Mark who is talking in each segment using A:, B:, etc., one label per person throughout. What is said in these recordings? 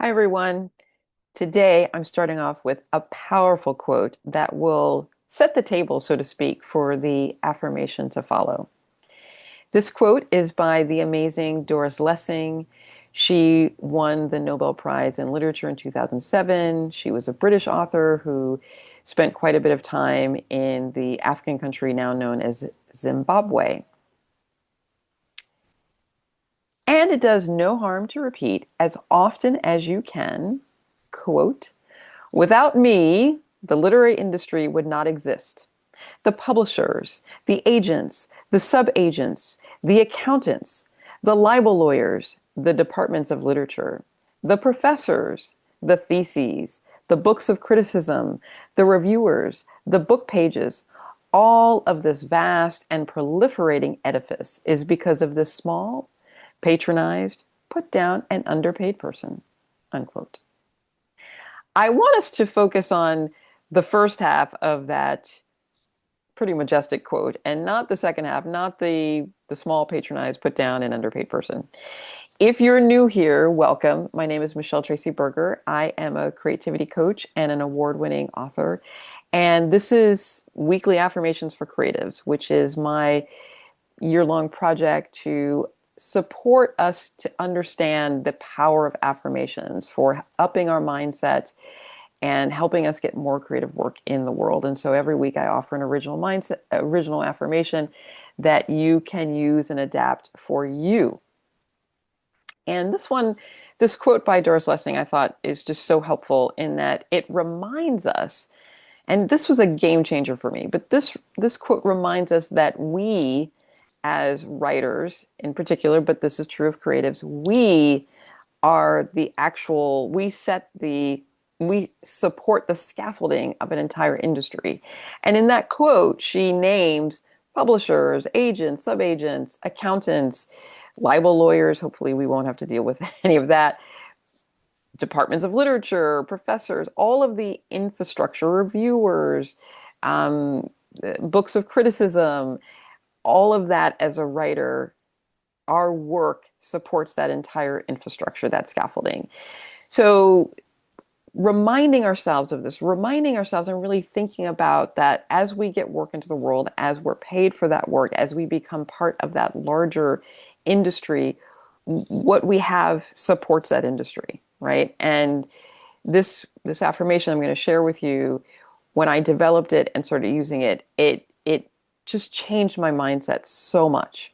A: Hi, everyone. Today, I'm starting off with a powerful quote that will set the table, so to speak, for the affirmation to follow. This quote is by the amazing Doris Lessing. She won the Nobel Prize in Literature in 2007. She was a British author who spent quite a bit of time in the African country now known as Zimbabwe. And it does no harm to repeat as often as you can, quote, without me, the literary industry would not exist. The publishers, the agents, the sub-agents, the accountants, the libel lawyers, the departments of literature, the professors, the theses, the books of criticism, the reviewers, the book pages, all of this vast and proliferating edifice is because of this small, patronized, put down, and underpaid person, unquote. I want us to focus on the first half of that pretty majestic quote and not the second half, not the small, patronized, put down, and underpaid person. If you're new here, welcome. My name is Michelle Tracy Berger. I am a creativity coach and an award-winning author. And this is Weekly Affirmations for Creatives, which is my year-long project to support us to understand the power of affirmations for upping our mindset and helping us get more creative work in the world. And so every week I offer an original affirmation that you can use and adapt for you. And this quote by Doris Lessing, I thought is just so helpful in that it reminds us, and this was a game changer for me, but this quote reminds us that we as writers in particular, but this is true of creatives, we are the actual, we support the scaffolding of an entire industry. And in that quote, she names publishers, agents, subagents, accountants, libel lawyers. Hopefully, we won't have to deal with any of that. Departments of literature, professors, all of the infrastructure, reviewers, um, books of criticism, all of that as a writer, our work supports that entire infrastructure, that scaffolding. So reminding ourselves of this, reminding ourselves and really thinking about that as we get work into the world, as we're paid for that work, as we become part of that larger industry, what we have supports that industry, right? And this affirmation I'm going to share with you, when I developed it and started using it, it just changed my mindset so much.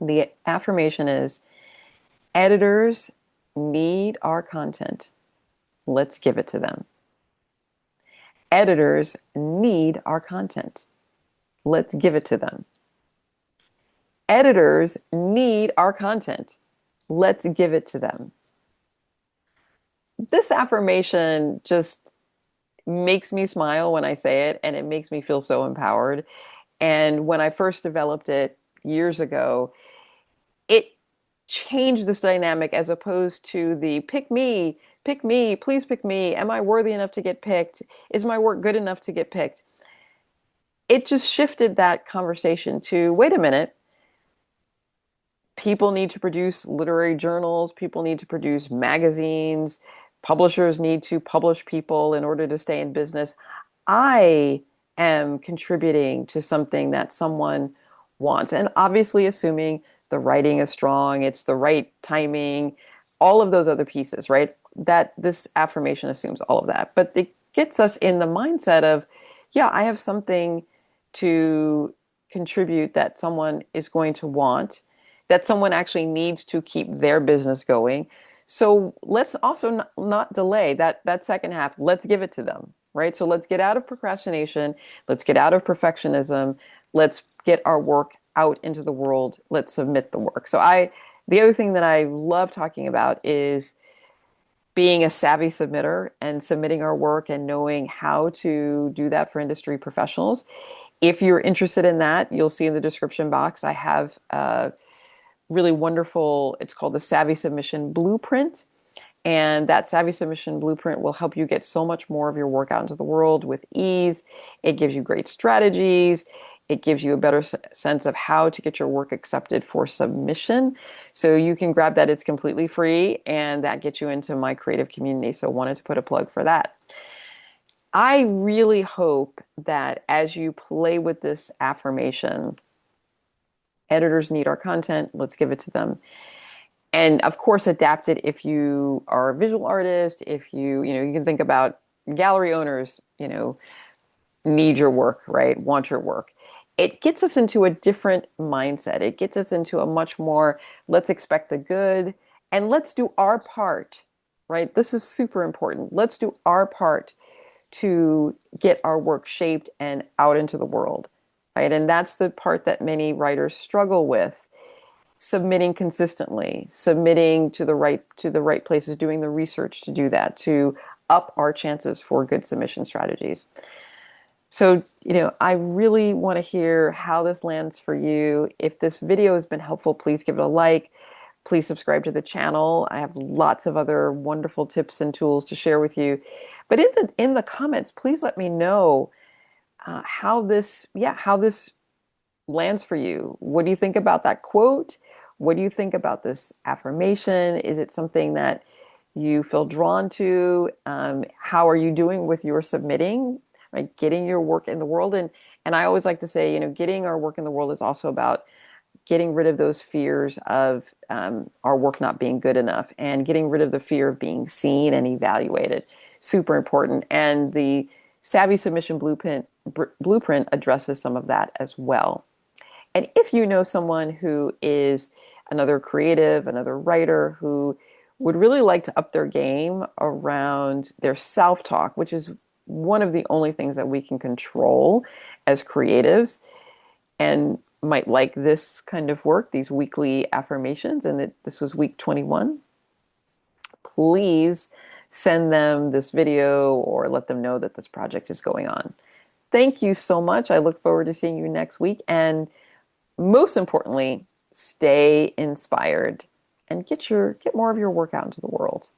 A: The affirmation is, editors need our content. Let's give it to them. Editors need our content. Let's give it to them. Editors need our content. Let's give it to them. This affirmation just makes me smile when I say it, and it makes me feel so empowered. And when I first developed it years ago, it changed this dynamic as opposed to the pick me, please pick me. Am I worthy enough to get picked? Is my work good enough to get picked? It just shifted that conversation to, wait a minute, people need to produce literary journals, people need to produce magazines, publishers need to publish people in order to stay in business. I am contributing to something that someone wants. And obviously, assuming the writing is strong, it's the right timing, all of those other pieces, right? That this affirmation assumes all of that. But it gets us in the mindset of, yeah, I have something to contribute that someone is going to want, that someone actually needs to keep their business going. So let's also not delay that second half. Let's give it to them, right? So let's get out of procrastination. Let's get out of perfectionism. Let's get our work out into the world. Let's submit the work. The other thing that I love talking about is being a savvy submitter and submitting our work and knowing how to do that for industry professionals. If you're interested in that, you'll see in the description box, I have a really wonderful, it's called the Savvy Submission Blueprint. And that Savvy Submission Blueprint will help you get so much more of your work out into the world with ease. It gives you great strategies. It gives you a better sense of how to get your work accepted for submission. So you can grab that. It's completely free, and that gets you into my creative community. So wanted to put a plug for that. I really hope that as you play with this affirmation, editors need our content, let's give it to them. And of course, adapt it if you are a visual artist, if you can think about gallery owners, need your work, right? Want your work. It gets us into a different mindset. It gets us into a much more, let's expect the good and let's do our part, right? This is super important. Let's do our part to get our work shaped and out into the world, right? And that's the part that many writers struggle with. Submitting consistently, submitting to the right places, doing the research to do that, to up our chances for good submission strategies. So, I really want to hear how this lands for you. If this video has been helpful, please give it a like. Please subscribe to the channel. I have lots of other wonderful tips and tools to share with you. But in the comments, please let me know how this lands for you. What do you think about that quote? What do you think about this affirmation? Is it something that you feel drawn to? How are you doing with your submitting, right? Getting your work in the world. And I always like to say, getting our work in the world is also about getting rid of those fears of our work not being good enough and getting rid of the fear of being seen and evaluated. Super important. And the Savvy Submission Blueprint addresses some of that as well. And if you know someone who is another creative, another writer who would really like to up their game around their self-talk, which is one of the only things that we can control as creatives, and might like this kind of work, these weekly affirmations, and that this was week 21, please send them this video or let them know that this project is going on. Thank you so much. I look forward to seeing you next week. And most importantly, stay inspired and get more of your work out into the world.